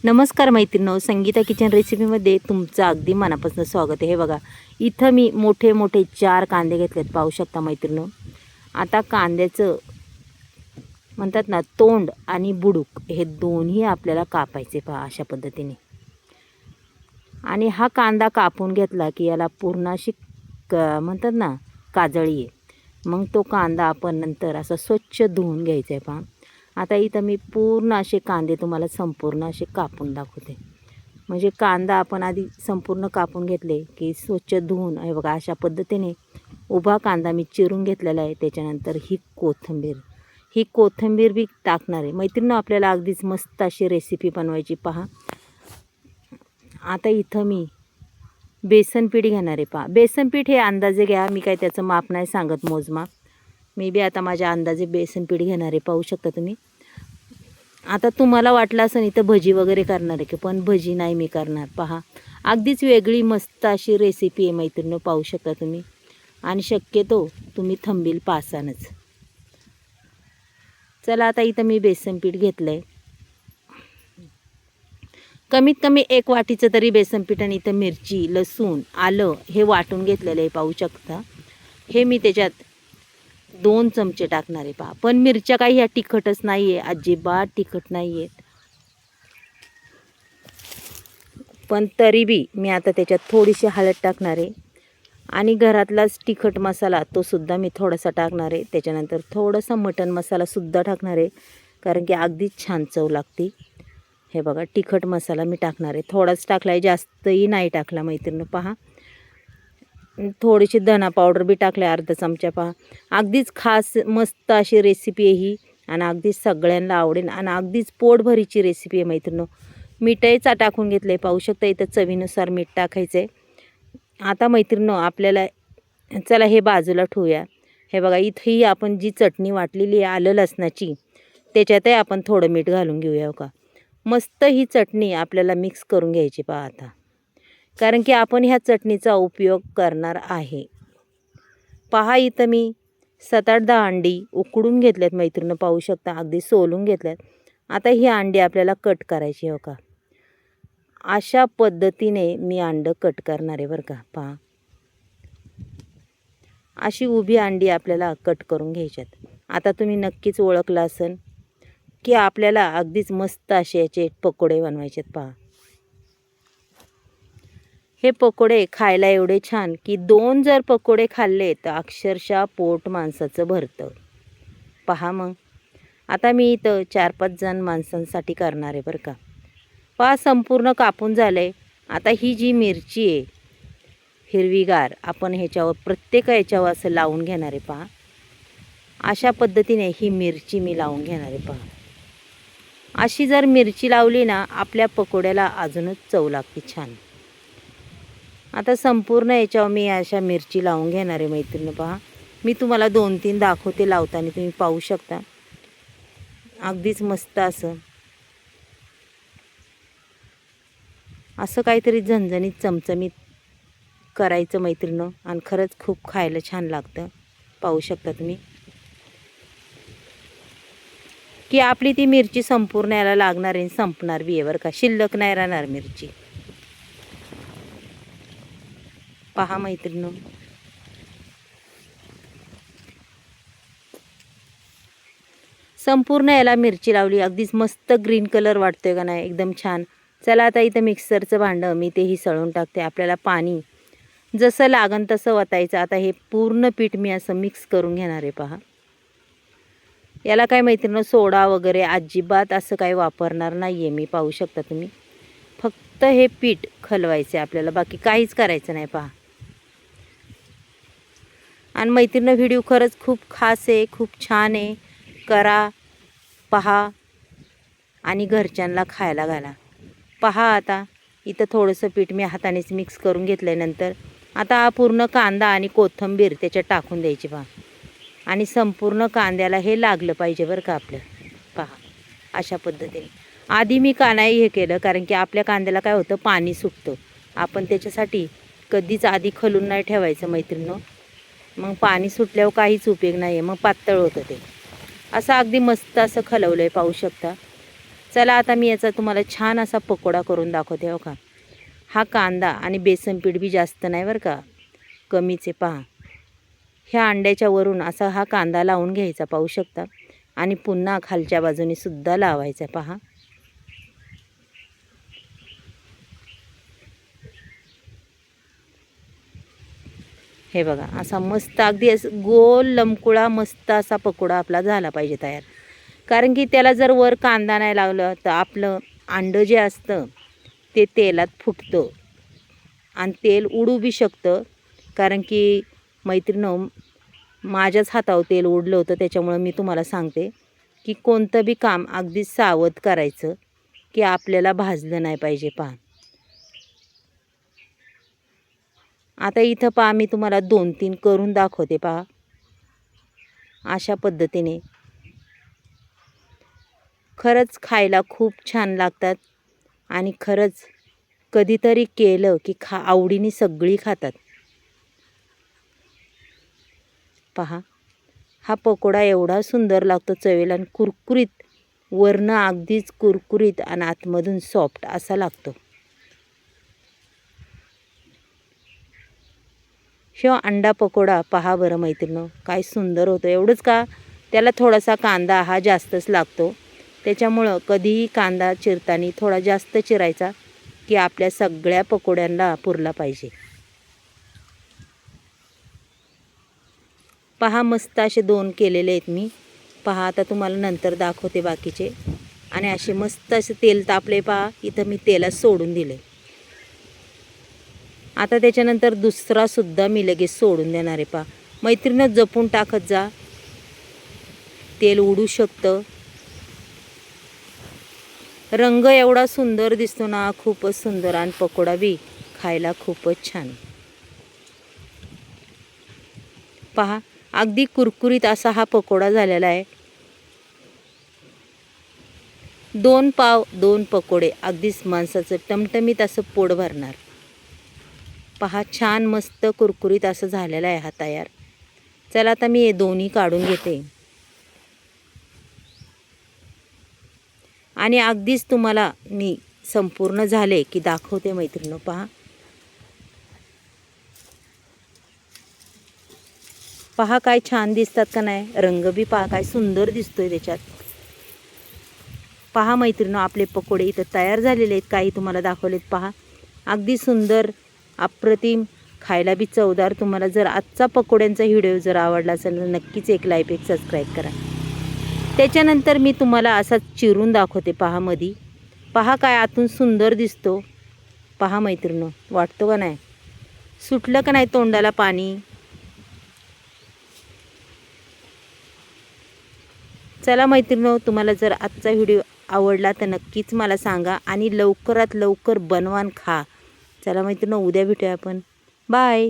नमस्कार मैत्रिणींनो, संगीता किचन रेसिपीमध्ये तुमचं अगदी मनापासून स्वागत आहे। हे बघा, इथं मी मोठे मोठे 4 कांदे घेतलेत, पाहू शकता मैत्रिणींनो। आता कांद्याचं म्हणतात ना, तोंड आणि बुडूक हे दोन्ही आपल्याला कापायचे, पहा अशा पद्धतीने। आणि हा कांदा कापून घेतला की याला पूर्ण अशी म्हणतात ना काजळी आहे। मग तो कांदा आपण नंतर असा स्वच्छ धुवून घ्यायचा आहे, पहा। आता इथं मी पूर्ण असे कांदे तुम्हाला संपूर्ण असे कापून दाखवते। म्हणजे कांदा आपण आधी संपूर्ण कापून घेतले की स्वच्छ धुवून, हे बघा अशा पद्धतीने उभा कांदा मी चिरून घेतलेला आहे। त्याच्यानंतर ही कोथिंबीर बी टाकणार आहे मैत्रिणींनो। आपल्याला अगदीच मस्त अशी रेसिपी बनवायची, पहा। आता इथं मी बेसन पीठ घेणार आहे, पहा। बेसन पीठ हे अंदाजे घ्या, मी काय त्याचं माप नाही सांगत, मोजमाप। मी बी आता माझ्या अंदाजे बेसन पीठ घेणार आहे, पाहू शकता तुम्ही। आता तुम्हाला वाटलं असं इथं भजी वगैरे करणार आहे की, पण भजी नाही मी करणार, पहा। अगदीच वेगळी मस्त अशी रेसिपी आहे मैत्रिणींनो, पाहू शकता तुम्ही। आणि शक्यतो तुम्ही थंबील पासानच। चला, आता इथं मी बेसन पीठ घेतलंय, कमीत कमी 1 वाटीचं तरी बेसन पीठ। आणि इथं मिरची, लसूण, आलं हे वाटून घेतलेलं आहे, पाहू शकता। हे मी त्याच्यात 2 चमचे टाकणार आहे, पहा। पण मिरच्या काही ह्या तिखटच नाही आहे, अजिबात तिखट नाही आहेत। पण तरी बी मी आता त्याच्यात थोडीशी हळद टाकणार आहे। आणि घरातलाच तिखट मसाला तो सुद्धा मी थोडासा टाकणार आहे। त्याच्यानंतर थोडासा मटण मसालासुद्धा टाकणार आहे, कारण की अगदीच छान चव लागते। हे बघा, तिखट मसाला मी टाकणार आहे, थोडाच टाकला आहे, जास्तही नाही टाकला मैत्रिणी, पहा। थोडीशी धना पावडर बी टाकले, अर्धा चमचा, पहा। अगदीच खास मस्त अशी रेसिपी आहे ही, आणि अगदीच सगळ्यांना आवडेल, आणि अगदीच पोटभरीची रेसिपी आहे मैत्रिणींनो। मीठही टाकून घेतलं आहे, पाहू शकता। इथं चवीनुसार मीठ टाकायचं आहे। आता मैत्रिणींनो, आपल्याला चला हे बाजूला ठेवूया। हे बघा, इथंही आपण जी चटणी वाटलेली आहे आलं लसणाची, त्याच्यातही आपण थोडं मीठ घालून घेऊया, का। मस्त ही चटणी आपल्याला मिक्स करून घ्यायची, पहा आता, कारण की आपण ह्या चटणीचा उपयोग करणार आहे। पहा, इथं मी 7-8-10 अंडी उकडून घेतल्यात मैत्रिणींनो, पाहू शकता, अगदी सोलून घेतल्यात। आता ही अंडी आपल्याला कट करायची, हो का। अशा पद्धतीने मी अंडं कट करणार आहे, बरं का, पहा। अशी उभी अंडी आपल्याला कट करून घ्यायच्यात। आता तुम्ही नक्कीच ओळखलं असेल की आपल्याला अगदीच मस्त असे याचे पकोडे बनवायचेत, पहा। हे पकोडे खायला एवढे छान की 2 जर पकोडे खाल्ले तर अक्षरशः पोट माणसाचं भरतं, पहा। मग आता मी इथं 4-5 जण माणसांसाठी करणार आहे, बरं का, पहा। संपूर्ण कापून झालं आहे। आता ही जी मिरची आहे हिरवीगार, आपण ह्याच्यावर प्रत्येक ह्याच्यावर असं लावून घेणार आहे, पहा। अशा पद्धतीने ही मिरची मी लावून घेणार आहे, पहा। अशी जर मिरची लावली ना, आपल्या पकोड्याला अजूनच चव लागते छान। आता संपूर्ण याच्यावर मी अशा मिरची लावून घेणार आहे मैत्रिणी, पहा। मी तुम्हाला 2-3 दाखवते लावताना, तुम्ही पाहू शकता। अगदीच मस्त असं काहीतरी झणझणीत चमचमीत करायचं मैत्रिणींनो, आणि खरंच खूप खायला छान लागतं, पाहू शकता तुम्ही। की आपली ती मिरची संपूर्ण याला लागणार आहे, संपणार बी आहे, बरं का, शिल्लक नाही राहणार मिरची, पहा मैत्रिणींनो। संपूर्ण याला मिरची लावली, अगदीच मस्त ग्रीन कलर वाटतोय का नाही, एकदम छान। चला, आता इथं मिक्सरचं भांडं मी तेही सळून टाकते। आपल्याला पाणी जसं लागन तसं वतायचं। आता हे पूर्ण पीठ मी असं मिक्स करून घेणार आहे, पहा। याला काय मैत्रिणींनो, सोडा वगैरे अजिबात असं काही वापरणार नाही आहे मी, पाहू शकता तुम्ही। फक्त हे पीठ खलवायचं आपल्याला, बाकी काहीच करायचं नाही, पहा। आणि मैत्रिणींनो, व्हिडिओ खरंच खूप खास आहे, खूप छान आहे, करा, पहा, आणि घरच्यांना खायला घाला, पहा। आता इथं थोडंसं पीठ मी हातानेच मिक्स करून घेतल्यानंतर आता हा पूर्ण कांदा आणि कोथिंबीर त्याच्यात टाकून द्यायची, पहा। आणि संपूर्ण कांद्याला हे लागलं पाहिजे, बरं का, आपलं, पहा। अशा पद्धतीने आधी मी का नाही हे केलं, कारण की आपल्या कांद्याला काय होतं, पाणी सुटतं। आपण त्याच्यासाठी कधीच आधी खलून नाही ठेवायचं मैत्रिणींनो, मग पाणी सुटल्यावर काहीच उपयोग नाही आहे, मग पातळ होतं ते। असं अगदी मस्त असं खलवलं आहे, पाहू शकता। चला आता मी याचा तुम्हाला छान असा पकोडा करून दाखवते. हो का, हा कांदा आणि बेसन पीठ बी जास्त नाही बरं का, कमीच आहे. पहा, ह्या अंड्याच्या वरून असा हा कांदा लावून घ्यायचा, पाहू शकता. आणि पुन्हा खालच्या बाजूने सुद्धा लावायचा. पहा, हे बघा, असा मस्त अगदी असं गोल लमकुळा मस्त असा पकोडा आपला झाला पाहिजे तयार. कारण की त्याला जर वर कांदा नाही लावलं तर आपलं अंडं जे असतं ते तेलात फुटतं आणि तेल उडू बी शकतं. कारण की मैत्रिणींनो, माझ्याच हातावर तेल उडलं होतं. त्याच्यामुळं मी तुम्हाला सांगते की कोणतं बी काम अगदी सावध करायचं, की आपल्याला भाजलं नाही पाहिजे. पहा, आता इथं पहा, मी तुम्हाला 2-3 करून दाखवते. पहा, अशा पद्धतीने खरंच खायला खूप छान लागतात आणि खरंच कधीतरी केलं की आवडीने सगळी खातात. पहा, हा पकोडा एवढा सुंदर लागतो चवीला आणि कुरकुरीत, वरनं अगदीच कुरकुरीत आणि आतमधून सॉफ्ट असा लागतो. ह्यो अंडा पकोडा पहा बरं मैत्रिणींनो, काय सुंदर होतं. एवढंच का, त्याला थोडासा कांदा हा जास्तच लागतो. त्याच्यामुळं कधीही कांदा चिरताना थोडा जास्त चिरायचा, की आपल्या सगळ्या पकोड्यांना पुरला पाहिजे. पहा, मस्त असे 2 केलेले आहेत मी. पहा, आता तुम्हाला नंतर दाखवते बाकीचे. आणि असे मस्त असे तेल तापले. पहा, इथं मी तेलात सोडून दिले. आता त्याच्यानंतर दुसरासुद्धा मी लगेच सोडून देणार आहे. पहा मैत्रिणीनं, जपून टाकत जा, तेल उडू शकतं. रंग एवढा सुंदर दिसतो ना, खूपच सुंदर. आणि पकोडा बी खायला खूपच छान. पहा, अगदी कुरकुरीत असा हा पकोडा झालेला आहे. 2 पाव 2 पकोडे, अगदीच माणसाचं टमटमीत असं पोट भरणार. पहा, छान मस्त कुरकुरीत असं झालेला आहे हा तयार. चला आता मी हे दोन्ही काढून घेते आणि अगदीच तुम्हाला मी संपूर्ण झाले की दाखवते मैत्रिणींनो. पहा, पहा काय छान दिसतात का नाही. रंग बी पहा काय सुंदर दिसतोय त्याच्यात. पहा मैत्रिणींनो, आपले पकोडे इथं तयार झालेले आहेत. काही तुम्हाला दाखवलेत. पहा, अगदी सुंदर, अप्रतिम, खायला बी चवदार. तुम्हाला जर आजचा पकोड्यांचा व्हिडिओ जर आवडला असेल तर नक्कीच एक लाईक, एक सबस्क्राईब करा. त्याच्यानंतर मी तुम्हाला असा चिरून दाखवते. पहा, मधी पहा काय आतून सुंदर दिसतो. पहा मैत्रिणींनो, वाटतो का नाही, सुटलं का नाही तोंडाला पाणी. चला मैत्रिणींनो, तुम्हाला जर आजचा व्हिडिओ आवडला तर नक्कीच मला सांगा आणि लवकरात लवकर बनवा आणि खा. चला मैत्रिणींनो, उद्या भेटूया आपण. बाय.